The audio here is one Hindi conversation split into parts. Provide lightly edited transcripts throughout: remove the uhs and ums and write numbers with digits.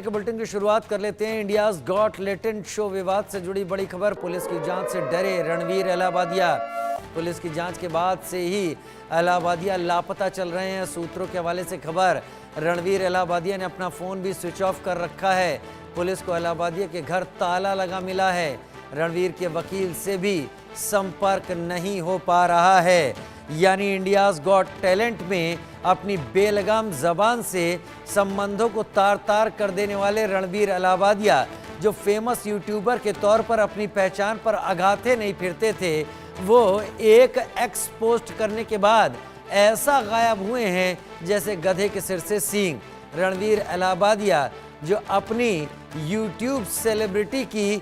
के बुलेटिन की शुरुआत कर लेते हैं। इंडियाज गॉट लेटेंट शो विवाद से जुड़ी बड़ी खबर। पुलिस की जांच से डरे रणवीर इलाहाबादिया। पुलिस की जांच के बाद से ही इलाहाबादिया लापता चल रहे हैं। सूत्रों के हवाले से खबर, रणवीर इलाहाबादिया ने अपना फोन भी स्विच ऑफ कर रखा है। पुलिस को इलाहाबादिया के घर ताला लगा मिला है। रणवीर के वकील से भी संपर्क नहीं हो पा रहा है। यानी इंडियाज गॉट टैलेंट में अपनी बेलगाम जबान से संबंधों को तार तार कर देने वाले रणवीर इलाहाबादिया, जो फेमस यूट्यूबर के तौर पर अपनी पहचान पर अघाते नहीं फिरते थे, वो एक एक्स पोस्ट करने के बाद ऐसा गायब हुए हैं जैसे गधे के सिर से सींग। रणवीर इलाहाबादिया जो अपनी यूट्यूब सेलिब्रिटी की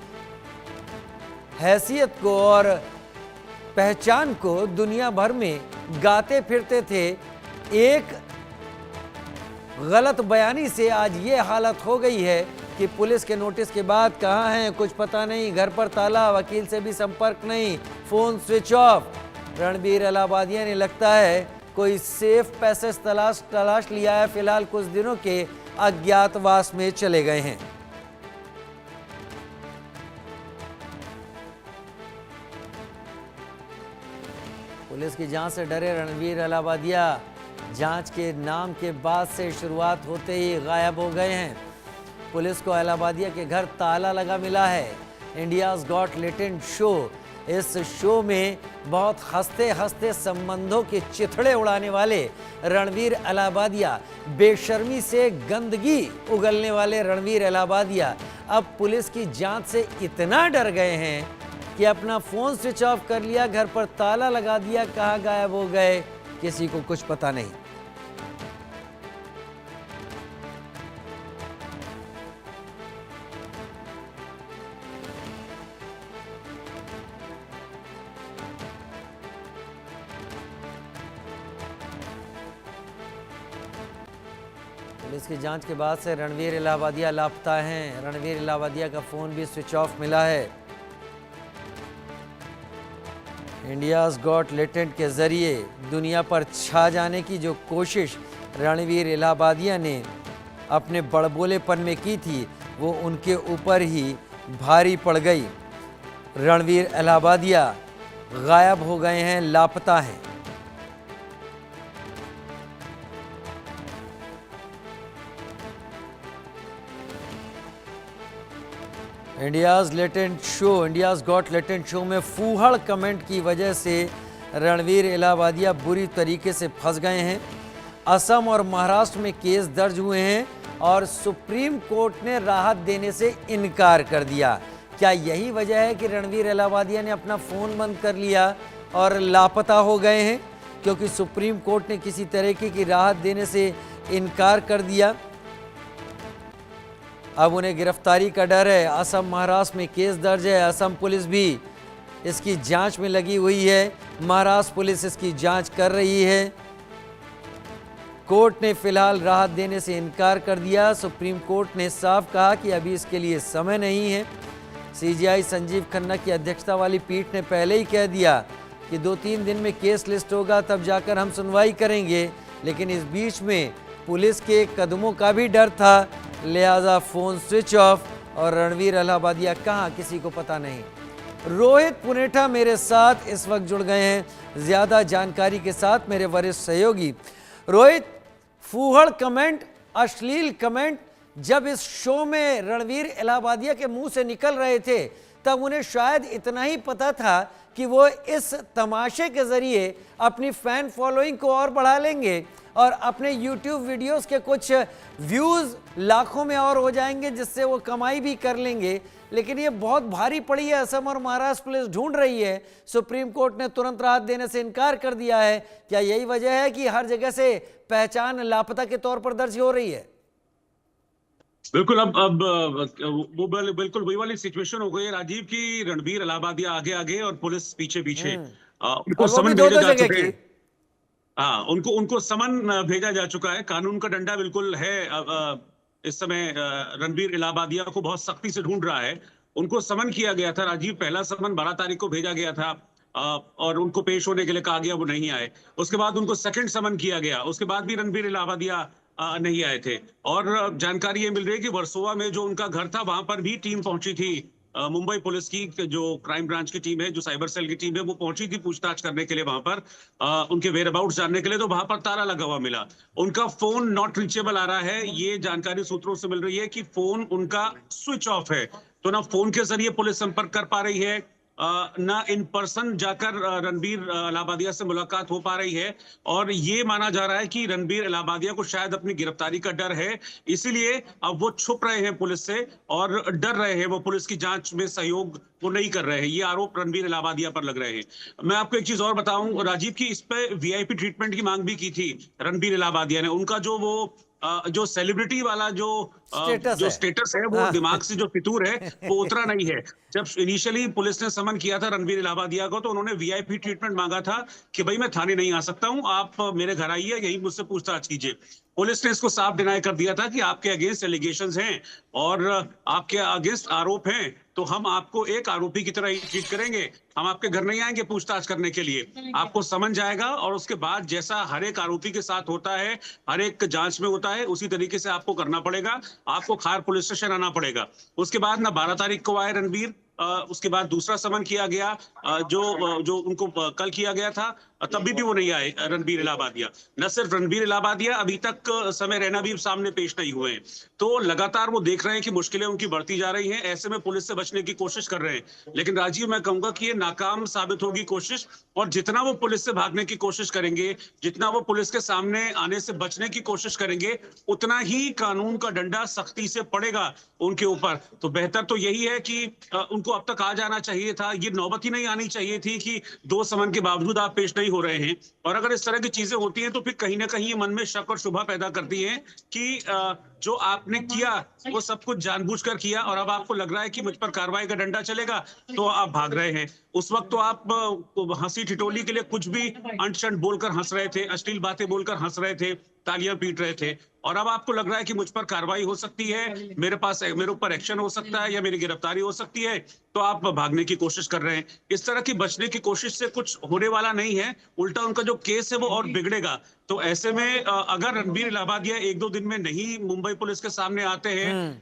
हैसियत को और पहचान को दुनिया भर में गाते फिरते थे, एक गलत बयानी से आज ये हालत हो गई है कि पुलिस के नोटिस के बाद कहाँ हैं कुछ पता नहीं, घर पर ताला, वकील से भी संपर्क नहीं, phone switch off. Ranveer Allahbadia ने लगता है कोई सेफ पैसेज तलाश लिया है। फिलहाल कुछ दिनों के अज्ञातवास में चले गए हैं। पुलिस की जांच से डरे रणवीर इलाहाबादिया जांच के नाम के बाद से शुरुआत होते ही गायब हो गए हैं। पुलिस को इलाहाबादिया के घर ताला लगा मिला है। इंडियाज गॉट लेटेंट शो, इस शो में बहुत हंसते हंसते संबंधों के चिथड़े उड़ाने वाले रणवीर इलाहाबादिया, बेशर्मी से गंदगी उगलने वाले रणवीर इलाहाबादिया अब पुलिस की जांच से इतना डर गए हैं कि अपना फोन स्विच ऑफ कर लिया, घर पर ताला लगा दिया, कहाँ गायब हो गए किसी को कुछ पता नहीं। पुलिस की जांच के बाद से रणवीर इलाहाबादिया लापता हैं। रणवीर इलाहाबादिया का फोन भी स्विच ऑफ मिला है। इंडियाज गॉट लेटेंट के जरिए दुनिया पर छा जाने की जो कोशिश रणवीर इलाहाबादिया ने अपने बड़बोलेपन में की थी, वो उनके ऊपर ही भारी पड़ गई। रणवीर इलाहाबादिया गायब हो गए हैं, लापता हैं। इंडियाज गॉट लेटेंट शो में फूहड़ कमेंट की वजह से रणवीर इलाहाबादिया बुरी तरीके से फंस गए हैं। असम और महाराष्ट्र में केस दर्ज हुए हैं और सुप्रीम कोर्ट ने राहत देने से इनकार कर दिया। क्या यही वजह है कि रणवीर इलाहाबादिया ने अपना फ़ोन बंद कर लिया और लापता हो गए हैं? क्योंकि सुप्रीम कोर्ट ने किसी तरीके की राहत देने से इनकार कर दिया। अब उन्हें गिरफ्तारी का डर है। असम महाराष्ट्र में केस दर्ज है। असम पुलिस भी इसकी जांच में लगी हुई है। महाराष्ट्र पुलिस इसकी जांच कर रही है। कोर्ट ने फिलहाल राहत देने से इनकार कर दिया। सुप्रीम कोर्ट ने साफ कहा कि अभी इसके लिए समय नहीं है। सीजेआई संजीव खन्ना की अध्यक्षता वाली पीठ ने पहले ही कह दिया कि 2-3 दिन में केस लिस्ट होगा, तब जाकर हम सुनवाई करेंगे। लेकिन इस बीच में पुलिस के कदमों का भी डर था, लिहाजा फोन स्विच ऑफ और रणवीर इलाहाबादिया कहाँ किसी को पता नहीं। रोहित पुनेठा मेरे साथ इस वक्त जुड़ गए हैं ज्यादा जानकारी के साथ, मेरे वरिष्ठ सहयोगी। रोहित, फूहड़ कमेंट, अश्लील कमेंट जब इस शो में रणवीर इलाहाबादिया के मुंह से निकल रहे थे, तब उन्हें शायद इतना ही पता था कि वो इस तमाशे के जरिए अपनी फैन फॉलोइंग को और बढ़ा लेंगे और अपने YouTube वीडियोस के कुछ व्यूज़ लाखों में और हो जाएंगे, जिससे वो कमाई भी कर लेंगे। लेकिन ये बहुत भारी पड़ी है। असम और महाराष्ट्र पुलिस ढूंढ रही है। सुप्रीम कोर्ट ने तुरंत राहत देने से इनकार कर दिया है। क्या यही वजह है कि हर जगह से पहचान लापता के तौर पर दर्ज हो रही है? बिल्कुल। अब वो बिल्कुल वही वाली सिचुएशन हो गई है राजीव की रणवीर इलाहाबादिया आगे आगे और पुलिस पीछे पीछे। उनको समन भेजा जा चुके हैं। हाँ, उनको समन भेजा जा चुका है। कानून का डंडा बिल्कुल है। इस समय रणवीर इलाहाबादिया को बहुत सख्ती से ढूंढ रहा है। उनको समन किया गया था राजीव, पहला समन 12 तारीख को भेजा गया था और उनको पेश होने के लिए कहा गया, वो नहीं आए। उसके बाद उनको सेकंड समन किया गया। उसके बाद भी रणवीर इलाहाबादिया नहीं आए थे। और जानकारी ये मिल रही है कि वर्सोवा में जो उनका घर था वहां पर भी टीम पहुंची थी, मुंबई पुलिस की जो क्राइम ब्रांच की टीम है, जो साइबर सेल की टीम है, वो पहुंची थी पूछताछ करने के लिए वहां पर, उनके वेयर अबाउट जानने के लिए। तो वहां पर ताला लगा हुआ मिला, उनका फोन नॉट रीचेबल आ रहा है। ये जानकारी सूत्रों से मिल रही है कि फोन उनका स्विच ऑफ है, तो ना फोन के जरिए पुलिस संपर्क कर पा रही है, ना इन पर्सन जाकर रणबीर इलाहाबादिया से मुलाकात हो पा रही है। और ये माना जा रहा है कि रणबीर इलाहाबादिया को शायद अपनी गिरफ्तारी का डर है, इसीलिए अब वो छुप रहे हैं पुलिस से और डर रहे हैं, वो पुलिस की जांच में सहयोग वो नहीं कर रहे हैं। ये आरोप रणबीर इलाहाबादिया पर लग रहे हैं। मैं आपको एक चीज और बताऊं राजीव, की इस पे वीआईपी ट्रीटमेंट की मांग भी की थी रणबीर इलाहाबादिया ने। उनका जो वो जो सेलिब्रिटी वाला स्टेटस जो है। स्टेटस है, वो हाँ। दिमाग से जो फितूर है वो उतरा नहीं है। जब इनिशियली पुलिस ने समन किया था रणबीर इलाहाबादिया को, तो उन्होंने वीआईपी ट्रीटमेंट मांगा था कि भाई मैं थाने नहीं आ सकता हूं, आप मेरे घर आइए, यही मुझसे पूछताछ कीजिए। पुलिस ने इसको साफ डिनाई कर दिया था कि आपके अगेंस्ट एलिगेशंस हैं और आपके अगेंस्ट आरोप हैं, तो हम आपको एक आरोपी की तरह ही ट्रीट करेंगे, हम आपके घर नहीं आएंगे पूछताछ करने के लिए। आपको समन जाएगा और उसके बाद जैसा हर एक आरोपी के साथ होता है, हर एक जांच में होता है, उसी तरीके से आपको करना पड़ेगा। आपको खार पुलिस स्टेशन आना पड़ेगा। उसके बाद ना 12 तारीख को आए रणबीर, उसके बाद दूसरा समन किया गया, जो उनको कल किया गया था, तभी भी वो नहीं आए रणबीर इलाहाबादिया। न सिर्फ रणबीर इलाहाबादिया, अभी तक समय रैना भी सामने पेश नहीं हुए हैं। तो लगातार वो देख रहे हैं कि मुश्किलें उनकी बढ़ती जा रही हैं, ऐसे में पुलिस से बचने की कोशिश कर रहे हैं। लेकिन राजीव, मैं कहूंगा कि ये नाकाम साबित होगी कोशिश, और जितना वो पुलिस से भागने की कोशिश करेंगे, जितना वो पुलिस के सामने आने से बचने की कोशिश करेंगे, उतना ही कानून का डंडा सख्ती से पड़ेगा उनके ऊपर। तो बेहतर तो यही है कि उनको अब तक आ जाना चाहिए था, ये नौबत ही नहीं आनी चाहिए थी कि 2 समन के बावजूद आप पेश नहीं हो रहे हैं। और अगर इस तरह की चीजें होती हैं तो फिर कहीं ना कहीं मन में शक और शुभा पैदा करती है कि जो आपने किया वो सब कुछ जानबूझकर किया, और अब आपको लग रहा है कि मुझ पर कार्रवाई का डंडा चलेगा, तो आप भाग रहे हैं। उस वक्त तो आप हंसी ठिठोली के लिए कुछ भी अंट शंट बोलकर हंस रहे थे, अश्लील बातें बोलकर हंस रहे थे, तालियां पीट रहे थे, और अब आपको लग रहा है कि मुझ पर कार्रवाई हो सकती है, मेरे ऊपर एक्शन हो सकता है या मेरी गिरफ्तारी हो सकती है, तो आप भागने की कोशिश कर रहे हैं। इस तरह की बचने की कोशिश से कुछ होने वाला नहीं है, उल्टा उनका जो केस है वो और बिगड़ेगा। तो ऐसे में अगर रणबीर इलाहाबादिया 1-2 दिन में नहीं मुंबई पुलिस के सामने आते हैं,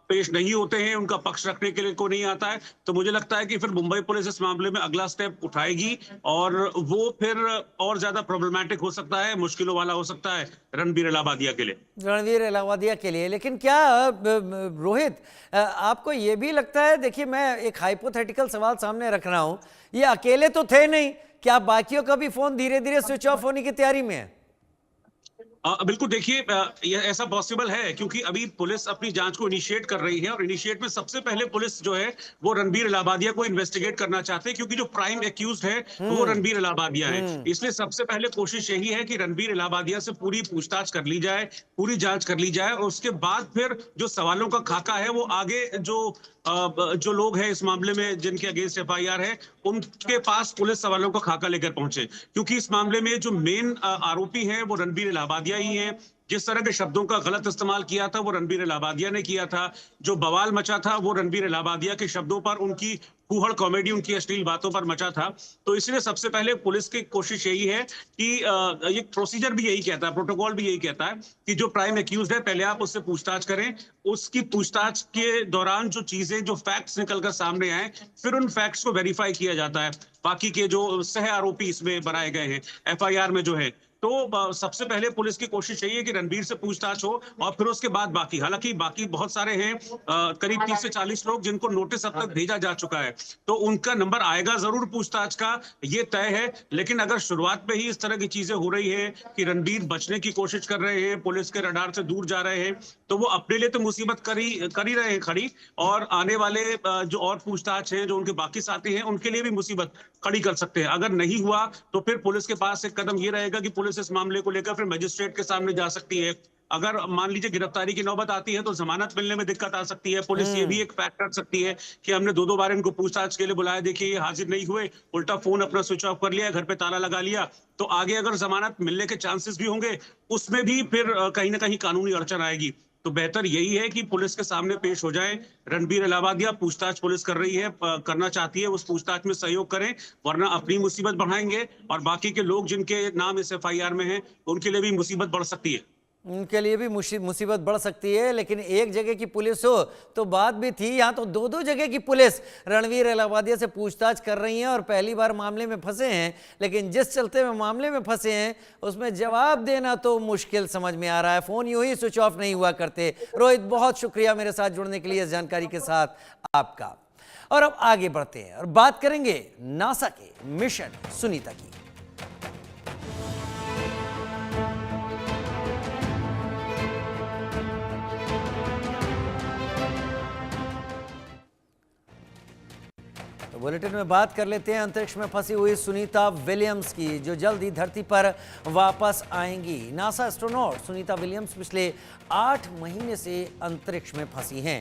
पेश नहीं होते हैं, उनका पक्ष रखने के लिए कोई नहीं आता है, तो मुझे लगता है कि फिर मुंबई पुलिस इस मामले में अगला स्टेप उठाएगी, और वो फिर और ज्यादा प्रॉब्लमैटिक हो सकता है, मुश्किलों वाला हो सकता है रणबीर इलाहाबादिया के लिए। रणवीर इलाहाबादिया के लिए। लेकिन क्या रोहित, आपको ये भी लगता है, देखिए मैं एक हाइपोथेटिकल सवाल सामने रख रहा हूं, ये अकेले तो थे नहीं, क्या बाकियों का भी फोन धीरे धीरे स्विच ऑफ होने की तैयारी में है? बिल्कुल, देखिए ये ऐसा पॉसिबल है, क्योंकि अभी पुलिस अपनी जांच को इनिशिएट कर रही है, और इनिशिएट में सबसे पहले पुलिस जो है वो रणबीर इलाहाबादिया को इन्वेस्टिगेट करना चाहते हैं, क्योंकि जो प्राइम एक्यूज्ड है वो रणबीर इलाहाबादिया है। इसलिए सबसे पहले कोशिश यही है कि रणबीर इलाहाबादिया से पूरी पूछताछ कर ली जाए, पूरी जांच कर ली जाए, और उसके बाद फिर जो सवालों का खाका है वो आगे जो लोग हैं इस मामले में जिनके अगेंस्ट एफआईआर है, उनके पास पुलिस सवालों का खाका लेकर पहुंचे। क्योंकि इस मामले में जो मेन आरोपी हैं वो रणबीर इलाहाबादिया ही हैं। जिस तरह के शब्दों का गलत इस्तेमाल किया था वो रणबीर इलाहाबादिया ने किया था, जो बवाल मचा था वो रणबीर इलाहाबादिया के शब्दों पर, उनकी फूहड़ कॉमेडी, उनकी अश्लील बातों पर मचा था। तो इसलिए सबसे पहले पुलिस की कोशिश यही है कि ये प्रोसीजर भी यही कहता है, प्रोटोकॉल भी यही कहता है कि जो प्राइम एक्यूज्ड है पहले आप उससे पूछताछ करें, उसकी पूछताछ के दौरान जो चीजें, जो फैक्ट्स निकलकर सामने आए, फिर उन फैक्ट्स को वेरीफाई किया जाता है। बाकी के जो सह आरोपी इसमें बनाए गए हैं एफआईआर में जो है, तो सबसे पहले पुलिस की कोशिश यही है कि रणबीर से पूछताछ हो, और फिर उसके बाद बाकी, हालांकि बाकी बहुत सारे हैं, करीब 30 से 40 लोग जिनको नोटिस अब तक भेजा जा चुका है, तो उनका नंबर आएगा जरूर पूछताछ का, ये तय है। लेकिन अगर शुरुआत में ही इस तरह की चीजें हो रही है कि रणबीर बचने की कोशिश कर रहे हैं, पुलिस के रडार से दूर जा रहे हैं, तो वो अपने लिए तो मुसीबत कर ही रहे हैं खड़ी, और आने वाले जो और पूछताछ है, जो उनके बाकी साथी हैं, उनके लिए भी मुसीबत खड़ी कर सकते हैं। अगर नहीं हुआ तो फिर पुलिस के पास एक कदम ये रहेगा कि पुलिस इस मामले को लेकर फिर मजिस्ट्रेट के सामने जा सकती है। अगर मान लीजिए गिरफ्तारी की नौबत आती है तो जमानत मिलने में दिक्कत आ सकती है। पुलिस ये भी एक फैक्ट कर सकती है कि हमने 2-2 बार इनको पूछताछ के लिए बुलाया, देखिए ये हाजिर नहीं हुए, उल्टा फोन अपना स्विच ऑफ कर लिया, घर पे ताला लगा लिया, तो आगे अगर जमानत मिलने के चांसेस भी होंगे, उसमें भी फिर कहीं ना कहीं कानूनी अड़चन आएगी। तो बेहतर यही है कि पुलिस के सामने पेश हो जाए। रणबीर इलाहाबादिया पूछताछ पुलिस कर रही है, करना चाहती है, उस पूछताछ में सहयोग करें, वरना अपनी मुसीबत बढ़ाएंगे और बाकी के लोग जिनके नाम इस एफआईआर में हैं उनके लिए भी मुसीबत बढ़ सकती है। उनके लिए भी मुसीबत बढ़ सकती है। लेकिन एक जगह की पुलिस हो तो बात भी थी, यहाँ तो दो दो जगह की पुलिस रणवीर अलाहाबादिया से पूछताछ कर रही है और पहली बार मामले में फंसे हैं। लेकिन जिस चलते में मामले में फंसे हैं उसमें जवाब देना तो मुश्किल समझ में आ रहा है। फोन यूं ही स्विच ऑफ नहीं हुआ करते। रोहित, बहुत शुक्रिया मेरे साथ जुड़ने के लिए, इस जानकारी के साथ आपका। और अब आगे बढ़ते हैं और बात करेंगे नासा के मिशन सुनीता की। बुलेटिन में बात कर लेते हैं अंतरिक्ष में फंसी हुई सुनीता विलियम्स की, जो जल्द ही धरती पर वापस आएंगी। नासा एस्ट्रोनॉट सुनीता विलियम्स पिछले 8 महीने से अंतरिक्ष में फंसी हैं।